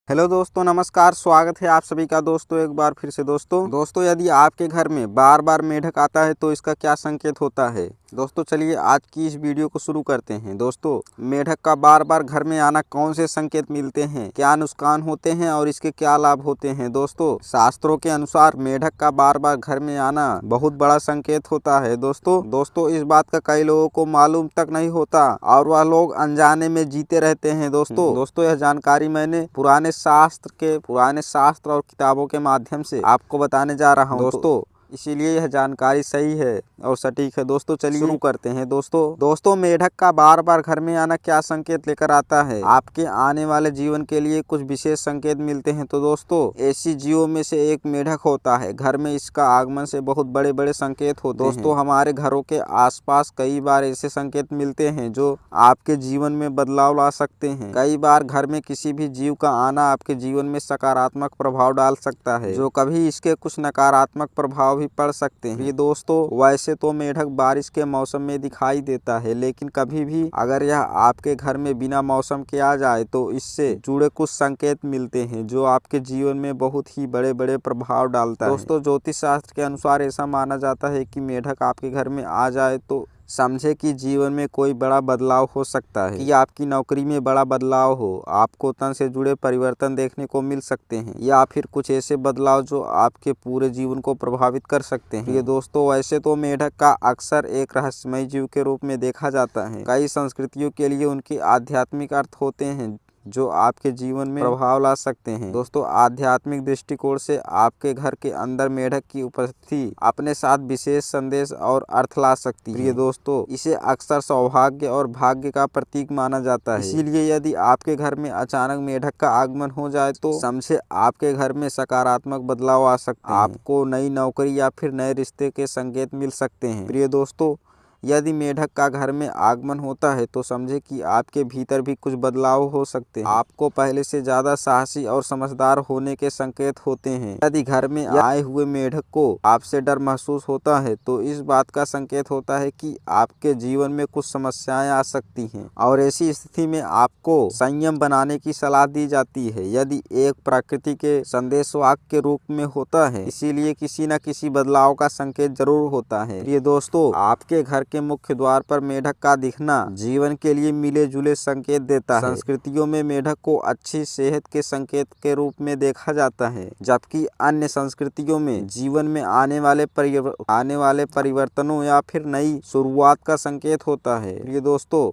Hello दोस्तों, नमस्कार। स्वागत है आप सभी का दोस्तों एक बार फिर से। दोस्तों यदि आपके घर में बार बार मेढक आता है तो इसका क्या संकेत होता है। दोस्तों चलिए आज की इस वीडियो को शुरू करते हैं। दोस्तों मेढक का बार बार घर में आना कौन से संकेत मिलते हैं, क्या नुकसान होते हैं और इसके क्या लाभ होते हैं। दोस्तों शास्त्रों के अनुसार मेढक का बार बार घर में आना बहुत बड़ा संकेत होता है। दोस्तों इस बात का कई लोगों को मालूम तक नहीं होता और वह लोग अनजाने में जीते रहते हैं। दोस्तों यह जानकारी मैंने पुराने शास्त्र और किताबों के माध्यम से आपको बताने जा रहा हूँ दोस्तों, इसीलिए यह जानकारी सही है और सटीक है। दोस्तों चलिए शुरू करते हैं। दोस्तों मेढक का बार बार घर में आना क्या संकेत लेकर आता है। आपके आने वाले जीवन के लिए कुछ विशेष संकेत मिलते हैं। तो दोस्तों ऐसी जीवों में से एक मेढक होता है। घर में इसका आगमन से बहुत बड़े बड़े संकेत होते हैं। दोस्तों हमारे घरों के आसपास कई बार ऐसे संकेत मिलते हैं जो आपके जीवन में बदलाव ला सकते हैं। कई बार घर में किसी भी जीव का आना आपके जीवन में सकारात्मक प्रभाव डाल सकता है, जो कभी इसके कुछ नकारात्मक प्रभाव भी पड़ सकते हैं। ये दोस्तों वैसे तो मेढक बारिश के मौसम में दिखाई देता है, लेकिन कभी भी अगर यह आपके घर में बिना मौसम के आ जाए तो इससे जुड़े कुछ संकेत मिलते हैं जो आपके जीवन में बहुत ही बड़े बड़े प्रभाव डालता है। दोस्तों ज्योतिष शास्त्र के अनुसार ऐसा माना जाता है कि मेढक आपके घर में आ जाए तो समझे कि जीवन में कोई बड़ा बदलाव हो सकता है, कि आपकी नौकरी में बड़ा बदलाव हो, आपको तन से जुड़े परिवर्तन देखने को मिल सकते हैं, या फिर कुछ ऐसे बदलाव जो आपके पूरे जीवन को प्रभावित कर सकते हैं। ये दोस्तों वैसे तो मेढक का अक्सर एक रहस्यमय जीव के रूप में देखा जाता है। कई संस्कृतियों के लिए उनके आध्यात्मिक अर्थ होते हैं जो आपके जीवन में प्रभाव ला सकते हैं। दोस्तों आध्यात्मिक दृष्टिकोण से आपके घर के अंदर मेढक की उपस्थिति अपने साथ विशेष संदेश और अर्थ ला सकती है। दोस्तों इसे अक्सर सौभाग्य और भाग्य का प्रतीक माना जाता है। इसीलिए यदि आपके घर में अचानक मेढक का आगमन हो जाए तो समझे आपके घर में सकारात्मक बदलाव आ सकते हैं। आपको नई नौकरी या फिर नए रिश्ते के संकेत मिल सकते हैं। प्रिय दोस्तों यदि मेढक का घर में आगमन होता है तो समझे कि आपके भीतर भी कुछ बदलाव हो सकते हैं। आपको पहले से ज्यादा साहसी और समझदार होने के संकेत होते हैं। यदि घर में आए हुए मेढक को आपसे डर महसूस होता है तो इस बात का संकेत होता है कि आपके जीवन में कुछ समस्याएं आ सकती हैं और ऐसी स्थिति में आपको संयम बनाने की सलाह दी जाती है। यदि एक प्रकृति के संदेशवाहक के रूप में होता है, इसीलिए किसी न किसी बदलाव का संकेत जरूर होता है। ये दोस्तों आपके घर के मुख्य द्वार पर मेढक का दिखना जीवन के लिए मिले जुले संकेत देता है। संस्कृतियों में मेढक को अच्छी सेहत के संकेत के रूप में देखा जाता है, जबकि अन्य संस्कृतियों में जीवन में आने वाले परिवर्तनों या फिर नई शुरुआत का संकेत होता है। ये दोस्तों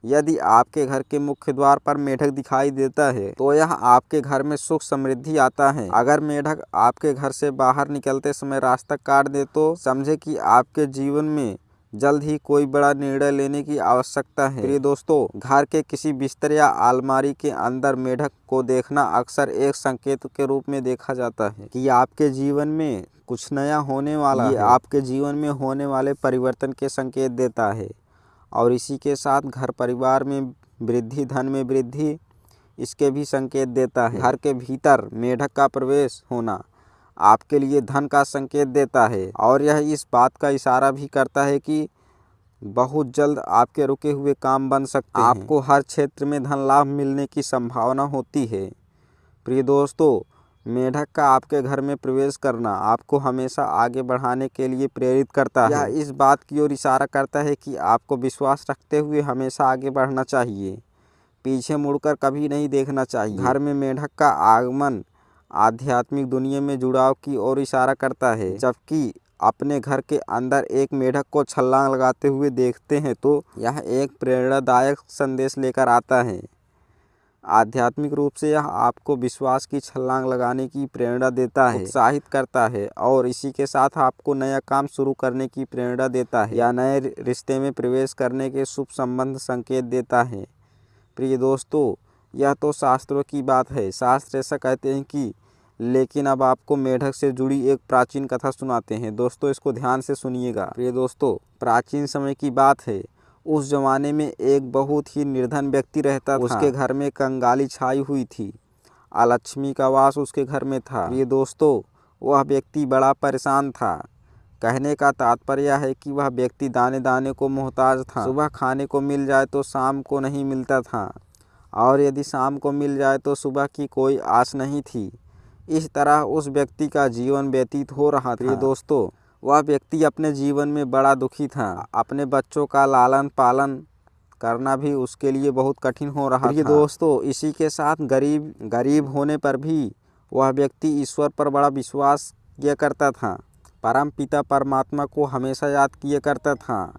यदि आपके घर के मुख्य द्वार पर मेढक दिखाई देता है तो यह आपके घर में सुख समृद्धि आता है। अगर मेढक आपके घर से बाहर निकलते समय रास्ता काट दे तो समझे कि आपके जीवन में जल्द ही कोई बड़ा निर्णय लेने की आवश्यकता है। प्रिय दोस्तों घर के किसी बिस्तर या अलमारी के अंदर मेढक को देखना अक्सर एक संकेत के रूप में देखा जाता है कि आपके जीवन में कुछ नया होने वाला है। आपके जीवन में होने वाले परिवर्तन के संकेत देता है और इसी के साथ घर परिवार में वृद्धि, धन में वृद्धि इसके भी संकेत देता है। घर के भीतर मेढक का प्रवेश होना आपके लिए धन का संकेत देता है और यह इस बात का इशारा भी करता है कि बहुत जल्द आपके रुके हुए काम बन सकते हैं। आपको हर क्षेत्र में धन लाभ मिलने की संभावना होती है। प्रिय दोस्तों मेढक का आपके घर में प्रवेश करना आपको हमेशा आगे बढ़ाने के लिए प्रेरित करता है। यह इस बात की ओर इशारा करता है कि आपको विश्वास रखते हुए हमेशा आगे बढ़ना चाहिए, पीछे मुड़कर कभी नहीं देखना चाहिए। घर में मेढक का आगमन आध्यात्मिक दुनिया में जुड़ाव की ओर इशारा करता है। जबकि अपने घर के अंदर एक मेढक को छलांग लगाते हुए देखते हैं तो यह एक प्रेरणादायक संदेश लेकर आता है। आध्यात्मिक रूप से यह आपको विश्वास की छलांग लगाने की प्रेरणा देता है, उत्साहित करता है और इसी के साथ आपको नया काम शुरू करने की प्रेरणा देता है या नए रिश्ते में प्रवेश करने के शुभ संबंध संकेत देता है। प्रिय दोस्तों यह तो शास्त्रों की बात है। शास्त्र ऐसा कहते हैं कि लेकिन अब आपको मेढक से जुड़ी एक प्राचीन कथा सुनाते हैं। दोस्तों इसको ध्यान से सुनिएगा। प्रिय दोस्तों प्राचीन समय की बात है। उस जमाने में एक बहुत ही निर्धन व्यक्ति रहता था। उसके घर में कंगाली छाई हुई थी। अलक्ष्मी का वास उसके घर में था। प्रिय दोस्तों वह व्यक्ति बड़ा परेशान था। कहने का तात्पर्य है कि वह व्यक्ति दाने दाने को मोहताज था। सुबह खाने को मिल जाए तो शाम को नहीं मिलता था और यदि शाम को मिल जाए तो सुबह की कोई आस नहीं थी। इस तरह उस व्यक्ति का जीवन व्यतीत हो रहा था। दोस्तों, वह व्यक्ति अपने जीवन में बड़ा दुखी था। अपने बच्चों का लालन पालन करना भी उसके लिए बहुत कठिन हो रहा था। दोस्तों, इसी के साथ गरीब होने पर भी वह व्यक्ति ईश्वर पर बड़ा विश्वास किया करता था। परम पिता परमात्मा को हमेशा याद किया करता था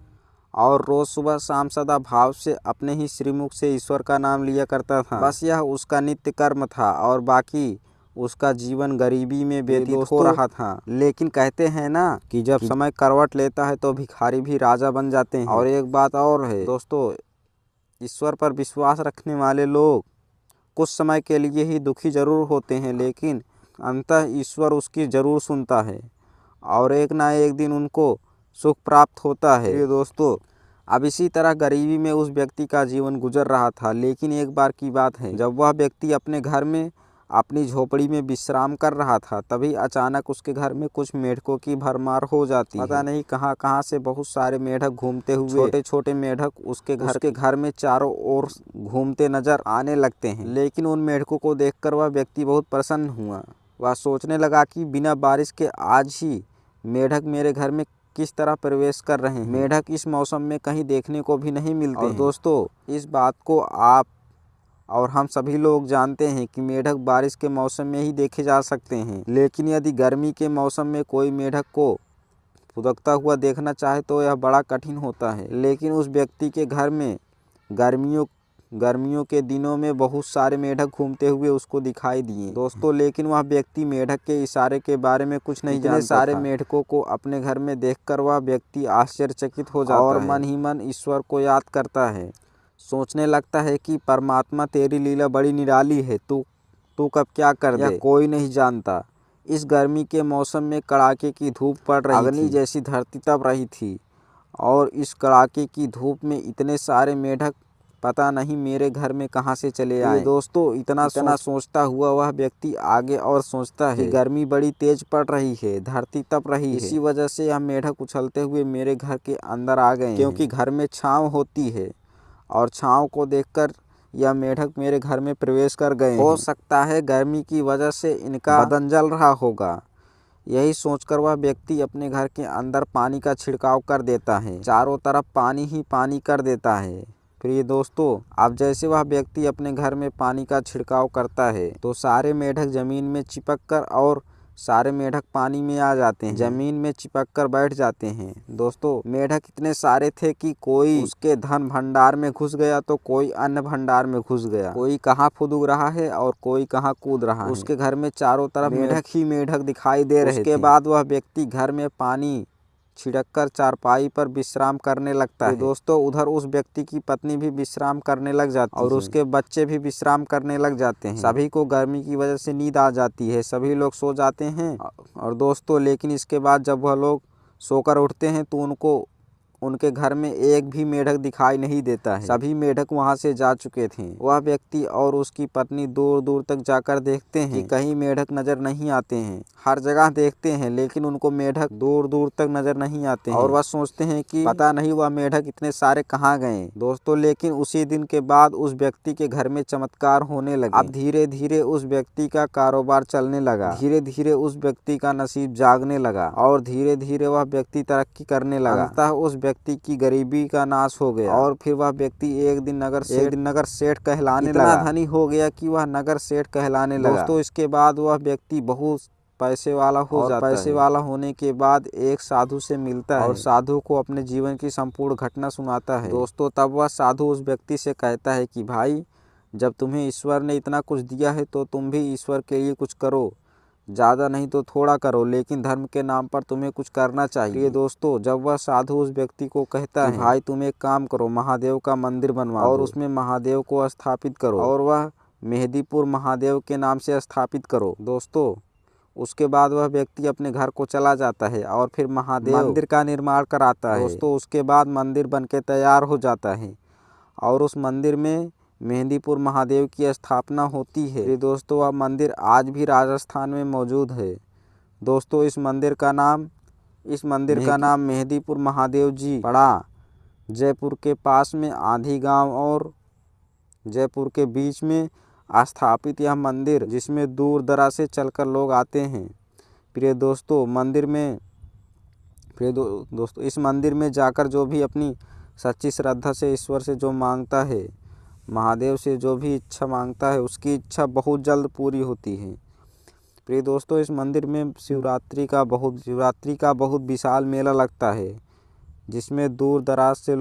और रोज़ सुबह शाम सदा भाव से अपने ही श्रीमुख से ईश्वर का नाम लिया करता था। बस यह उसका नित्य कर्म था और बाकी उसका जीवन गरीबी में व्यतीत हो रहा था। लेकिन कहते हैं ना कि जब समय करवट लेता है तो भिखारी भी राजा बन जाते हैं। और एक बात और है दोस्तों, ईश्वर पर विश्वास रखने वाले लोग कुछ समय के लिए ही दुखी जरूर होते हैं, लेकिन अंततः ईश्वर उसकी जरूर सुनता है और एक ना एक दिन उनको सुख प्राप्त होता है। ये दोस्तों, अब इसी तरह गरीबी में उस व्यक्ति का जीवन गुजर रहा था। लेकिन एक बार की बात है, जब वह व्यक्ति अपने घर में अपनी झोपड़ी में विश्राम कर रहा था, तभी अचानक उसके घर में कुछ मेढकों की भरमार हो जाती है। पता नहीं कहाँ से बहुत सारे मेढक घूमते हुए, छोटे छोटे मेढक उसके घर में चारों ओर घूमते नजर आने लगते हैं। लेकिन उन मेढकों को देखकर वह व्यक्ति बहुत प्रसन्न हुआ। वह सोचने लगा कि बिना बारिश के आज ही मेढक मेरे घर में किस तरह प्रवेश कर रहे हैं। मेढक इस मौसम में कहीं देखने को भी नहीं मिलते हैं। दोस्तों, इस बात को आप और हम सभी लोग जानते हैं कि मेढक बारिश के मौसम में ही देखे जा सकते हैं। लेकिन यदि गर्मी के मौसम में कोई मेढक को फुदकता हुआ देखना चाहे तो यह बड़ा कठिन होता है। लेकिन उस व्यक्ति के घर में गर्मियों के दिनों में बहुत सारे मेढक घूमते हुए उसको दिखाई दिए। दोस्तों, लेकिन वह व्यक्ति मेढक के इशारे के बारे में कुछ नहीं जानता था। सारे मेढकों को अपने घर में देखकर वह व्यक्ति आश्चर्यचकित हो जाता है और मन ही मन ईश्वर को याद करता है। सोचने लगता है कि परमात्मा, तेरी लीला बड़ी निराली है। तू कब क्या कर दे, कोई नहीं जानता। इस गर्मी के मौसम में कड़ाके की धूप पड़ रही थी, अग्नि जैसी धरती तप रही थी और इस कड़ाके की धूप में इतने सारे मेढक पता नहीं मेरे घर में कहाँ से चले आए। दोस्तों, इतना सोचता हुआ वह व्यक्ति आगे और सोचता है कि गर्मी बड़ी तेज पड़ रही है, धरती तप रही है, इसी वजह से यह मेढक उछलते हुए मेरे घर के अंदर आ गए, क्योंकि घर में छाँव होती है और छाँव को देखकर यह मेढक मेरे घर में प्रवेश कर गए। हो सकता है गर्मी की वजह से इनका बदन जल रहा होगा। यही सोचकर वह व्यक्ति अपने घर के अंदर पानी का छिड़काव कर देता है, चारों तरफ पानी ही पानी कर देता है। प्रिय दोस्तों, अब जैसे वह व्यक्ति अपने घर में पानी का छिड़काव करता है तो सारे मेढक जमीन में चिपक कर और सारे मेढक पानी में आ जाते हैं, जमीन में चिपक कर बैठ जाते हैं। दोस्तों, मेढक इतने सारे थे कि कोई उसके धन भंडार में घुस गया तो कोई अन्य भंडार में घुस गया, कोई कहाँ फुदक रहा है और कोई कहाँ कूद रहा है। उसके घर में चारों तरफ मेढक ही मेढक दिखाई दे रहे थे। उसके बाद वह व्यक्ति घर में पानी छिड़ककर चारपाई पर विश्राम करने लगता है। दोस्तों, उधर उस व्यक्ति की पत्नी भी विश्राम करने लग जाती है और उसके बच्चे भी विश्राम करने लग जाते हैं। सभी को गर्मी की वजह से नींद आ जाती है, सभी लोग सो जाते हैं। और दोस्तों, लेकिन इसके बाद जब वह लोग सोकर उठते हैं तो उनके घर में एक भी मेढक दिखाई नहीं देता है। सभी मेढक वहां से जा चुके थे। वह व्यक्ति और उसकी पत्नी दूर दूर तक जाकर देखते हैं कि कहीं मेढक नजर नहीं आते हैं। हर जगह देखते हैं लेकिन उनको मेढक दूर दूर तक नजर नहीं आते हैं और वह सोचते हैं कि पता नहीं वह मेढक इतने सारे कहाँ गए। दोस्तों, लेकिन उसी दिन के बाद उस व्यक्ति के घर में चमत्कार होने लगे। अब धीरे धीरे उस व्यक्ति का कारोबार चलने लगा, धीरे धीरे उस व्यक्ति का नसीब जागने लगा और धीरे धीरे वह व्यक्ति तरक्की करने लगा। अंततः उस व्यक्ति की गरीबी का नाश हो गया और फिर वह व्यक्ति एक दिन नगर सेठ कहलाने लगा। इतना धनी हो गया कि वह नगर सेठ कहलाने लगा। दोस्तों, इसके बाद वह व्यक्ति बहुत पैसे वाला हो जाता है। पैसे वाला होने के बाद एक साधु से मिलता है और साधु को अपने जीवन की संपूर्ण घटना सुनाता है। दोस्तों, तब वह साधु उस व्यक्ति से कहता है कि भाई, जब तुम्हें ईश्वर ने इतना कुछ दिया है तो तुम भी ईश्वर के लिए कुछ करो, ज़्यादा नहीं तो थोड़ा करो, लेकिन धर्म के नाम पर तुम्हें कुछ करना चाहिए। दोस्तों, जब वह साधु उस व्यक्ति को कहता है भाई, तुम एक काम करो, महादेव का मंदिर बनवाओ और उसमें महादेव को स्थापित करो और वह मेहदीपुर महादेव के नाम से स्थापित करो। दोस्तों, उसके बाद वह व्यक्ति अपने घर को चला जाता है और फिर महादेव मंदिर का निर्माण कराता है। दोस्तों, उसके बाद मंदिर बनके तैयार हो जाता है और उस मंदिर में मेहंदीपुर महादेव की स्थापना होती है। दोस्तों, वह मंदिर आज भी राजस्थान में मौजूद है। दोस्तों, इस मंदिर का नाम मेहंदीपुर महादेव जी पड़ा जयपुर के पास में आंधी गांव और जयपुर के बीच में स्थापित यह मंदिर, जिसमें दूर दराज से चलकर लोग आते हैं। प्रिय दोस्तों, दोस्तों इस मंदिर में जाकर जो भी अपनी सच्ची श्रद्धा से ईश्वर से जो मांगता है, महादेव से जो भी इच्छा मांगता है, उसकी इच्छा बहुत जल्द पूरी होती है। प्रिय दोस्तों, इस मंदिर में शिवरात्रि का बहुत विशाल मेला लगता है, जिसमें दूर दराज से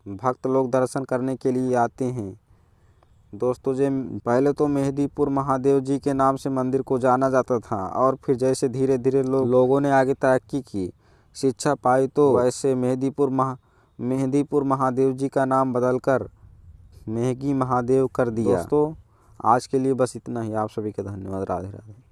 भक्त लोग दर्शन करने के लिए आते हैं। दोस्तों, पहले तो मेहंदीपुर महादेव जी के नाम से मंदिर को जाना जाता था, और फिर जैसे धीरे धीरे लोगों ने आगे तरक्की की, शिक्षा पाई, तो वैसे मेहंदीपुर महादेव जी का नाम बदलकर मेहगी महादेव कर दिया। दोस्तों, आज के लिए बस इतना ही। आप सभी का धन्यवाद। राधे राधे।